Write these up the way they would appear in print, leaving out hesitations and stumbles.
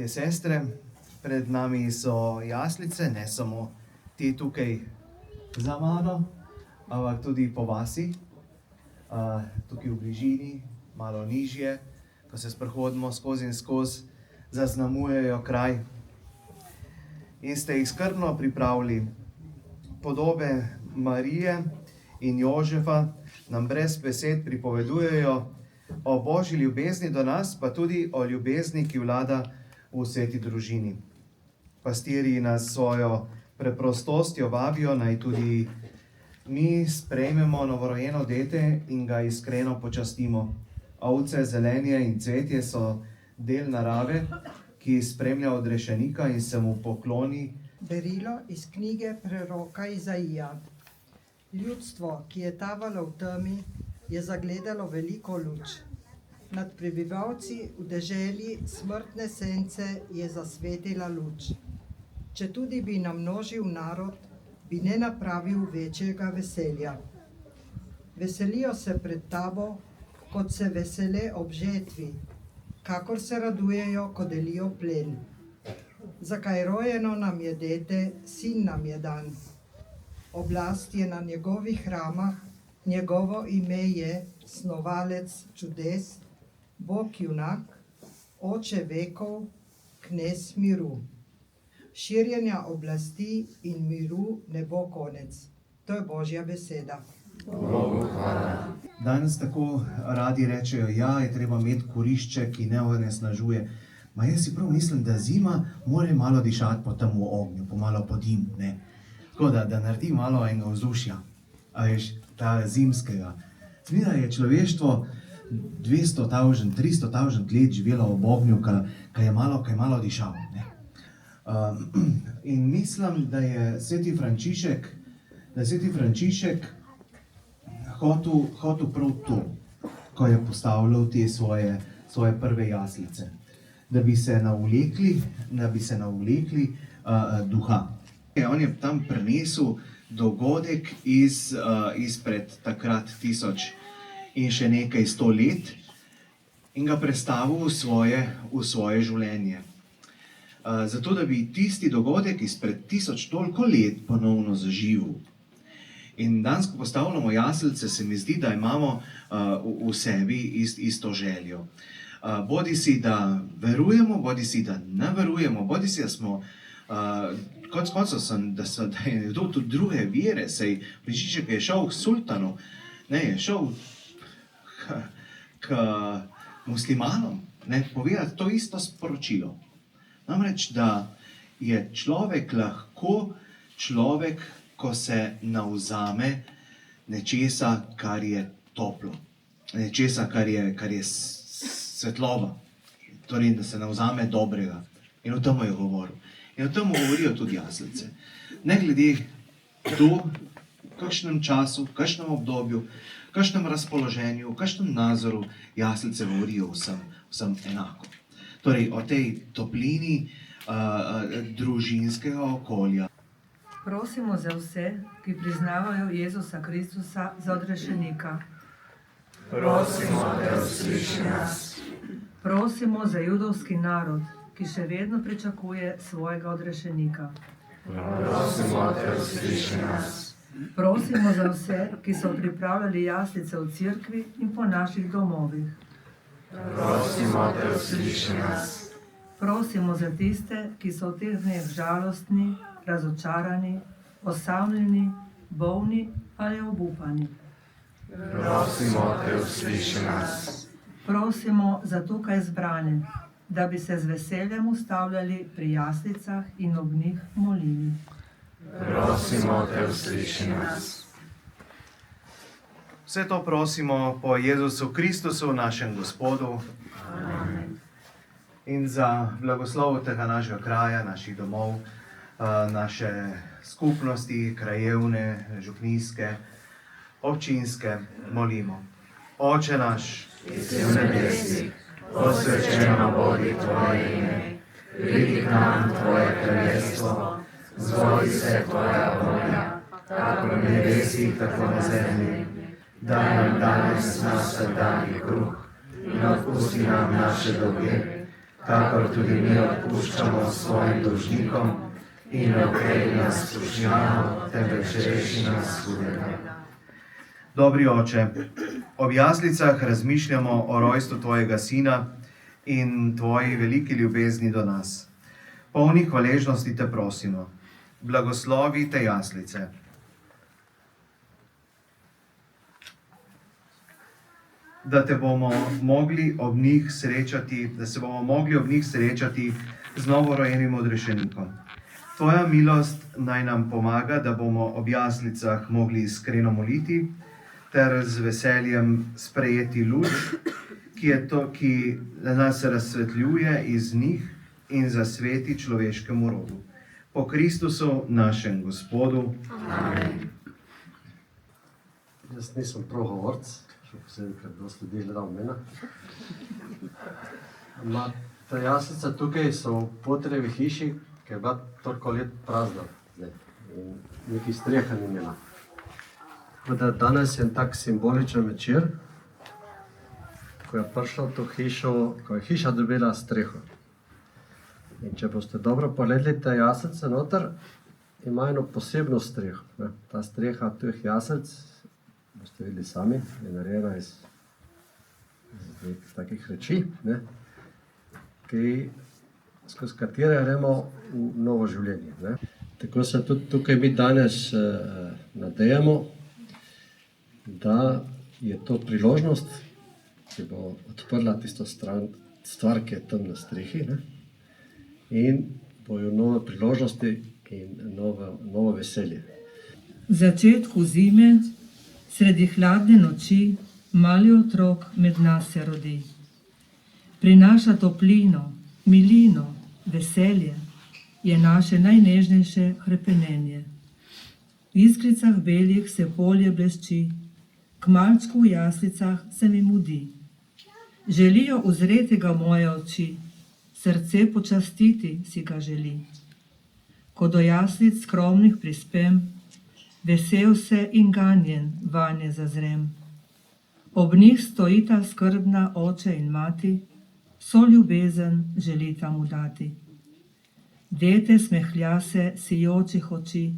bratje, sestre, pred nami so jaslice, ne samo te tukaj za mano, ampak tudi po vasi, tukaj v bližini, malo nižje, ko se sprehodimo skozi in skozi, zaznamujejo kraj. In ste jih skrbno pripravili. Podobe Marije in Jožefa nam brez besed pripovedujejo o Božji ljubezni do nas, pa tudi o ljubezni, ki vlada v sveti družini. Pastirji nas svojo preprostostjo vabijo, naj tudi mi sprejmemo novorojeno dete in ga iskreno počastimo. Ovce, zelenje in cvetje so del narave, ki spremlja odrešenika in se mu pokloni. Berilo iz knjige preroka Izaija. Ljudstvo, ki je tavalo v temi, je zagledalo veliko luč. Nad prebivalci v deželi smrtne sence je zasvetila luč. Četudi bi namnožil narod, bi ne napravil večjega veselja. Veselijo se pred tabo, kot se vesele ob žetvi, kakor se radujejo, ko delijo plen. Zakaj rojeno nam je dete, sin nam je dan. Oblast je na njegovih ramah, njegovo ime je snovalec čudes, Bog junak, oče vekov, knez miru. Širjenja oblasti in miru ne bo konec. To je Božja beseda. Bogu hvala. Danes tako radi rečejo, ja, je treba imeti kurišče, ki ne onesnažuje. Ma jaz si prav mislim, da zima mora malo dišati po tem ognju, po malo po dimu, ne. Tako da naredi malo enega vzdušja, a veš, ta zimskega. Zmida je človeštvo 200.000, 300.000 let živelo ob ognju, ki je malo dišal, ne. In mislim, da je sveti Frančišek hotel prav to, ko je postavljal te svoje prve jaslice, da bi se navlekli duha. On je tam prinesel dogodek izpred takrat 1000 in še nekaj 100 let in ga prestavil v svoje življenje. Zato, da bi tisti dogodek izpred 1000 toliko let ponovno zaživel. In danes, ko postavljamo jaslice, se mi zdi, da imamo v sebi isto željo. Bodisi da verujemo, bodisi da ne verujemo, bodisi da smo, konec koncev da je nekdo tudi druge vere, sej Frančišek je šel k sultanu, ne, je šel k muslimanom, ne, povedati to isto sporočilo. Namreč, da je človek lahko človek, ko se navzame nečesa, kar je toplo, nečesa, kar je svetloba, torej, da se navzame dobrega. In o tem je govoril. In o tem govorijo tudi jaslice. Ne glede to, v kakšnem času, v kakšnem obdobju, v kakšnem razpoloženju, v kakšnem nazoru, jaslice govorijo vsem enako. Torej, o tej toplini družinskega okolja. Prosimo za vse, ki priznavajo Jezusa Kristusa za odrešenika. Prosimo, da usliši nas. Prosimo za judovski narod, ki še vedno pričakuje svojega odrešenika. Prosimo, da usliši nas. Prosimo za vse, ki so pripravljali jaslice v cerkvi in po naših domovih. Prosimo, da usliši nas. Prosimo za tiste, ki so v teh dneh žalostni, razočarani, osamljeni, bolni ali obupani. Prosimo, da usliši nas. Prosimo za tukaj zbrane, da bi se z veseljem ustavljali pri jaslicah in ob njih molili. Prosimo, da usliši nas. Vse to prosimo po Jezusu Kristusu, našem Gospodu. Amen. In za blagoslov tega našega kraja, naših domov, naše skupnosti, krajevne, župnijske, občinske, molimo. Oče naš, ki si v nebesih, posvečeno bodi tvoje ime, pridi k nam tvoje kraljestvo, zgodi se tvoja volja, tako na nebesih, tako na zemlji. Daj nam danes naš vsakdanji kruh in odpusti nam naše dolge, kakor tudi mi odpuščamo svojim dolžnikom, in ne vpelji nas v skušnjavo, temveč reši nas hudega. Dobri oče, ob jaslicah razmišljamo o rojstvu tvojega sina in tvoji veliki ljubezni do nas. Polni hvaležnosti te prosimo, blagoslovi te jaslice. Da se bomo mogli ob njih srečati z novorojenim odrešenikom. Tvoja milost naj nam pomaga, da bomo ob jaslicah mogli iskreno moliti ter z veseljem sprejeti luč, ki nas razsvetljuje iz njih in zasveti človeškemu rodu. Po Kristusu, našem Gospodu. Amen. Jaz nisem prav govorc, še posebej, ker dosti ljudi gleda v mene. Ta jaslica tukaj so v Potrevi hiši, ki je bila toliko let prazna zdaj in nekaj streha ni imela. Tako da danes je en tak simboličen večer, ko je prišla v to hišo, ko je hiša dobila streho. In če boste dobro pogledali te jaslice noter, ima eno posebno streho. Ta streha teh jaslic, boste videli sami, je narejena iz takih reči, skozi katere gremo v novo življenje. Tako se tudi tukaj mi danes nadejamo, da je to priložnost, ki bo odprla tisto stvar, ki je tam na strehi, in bojo nove priložnosti in novo veselje. V začetku zime, sredi hladne noči, mali otrok med nas se rodi. Prinaša toplino, milino, veselje, je naše najnežnejše hrepenenje. V iskricah belih se polje blešči, k malčku v jaslicah se mi mudi. Želijo uzreti ga moje oči, srce počastiti si ga želi. Ko do jaslic skromnih prispem, vesel se in ganjen vanje zazrem. Ob njih stojita skrbna oče in mati, vso ljubezen želita mu dati. Dete smehlja se sijočih oči,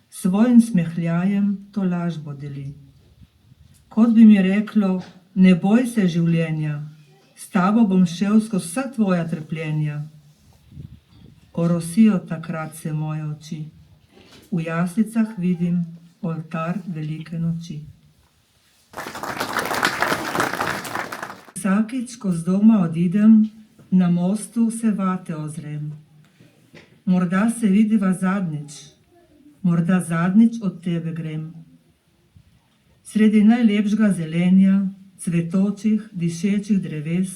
svojim smehljajem to lažbo deli. Kot bi mi reklo, ne boj se življenja, s tabo bom šel skozi vsa tvoja trpljenja. Orosijo takrat se moje oči, v jaslicah vidim oltar velike noči. Vsakič, ko z doma odidem, na mostu se vate ozrem. Morda se vidiva zadnjič, morda zadnjič od tebe grem. Sredi najlepšega zelenja, cvetočih, dišečih dreves,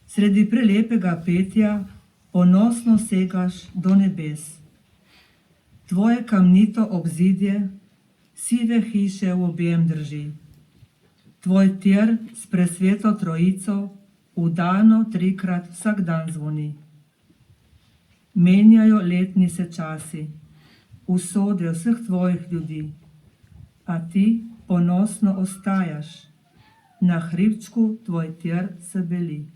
sredi prelepega petja, ponosno segaš do nebes. Tvoje kamnito obzidje, sive hiše v objem drži. Tvoj tir s presveto trojico vdano 3-krat vsak dan zvoni. Menjajo letni se časi, usode vseh tvojih ljudi, a ti ponosno ostajaš, na hribčku tvoj tir se beli.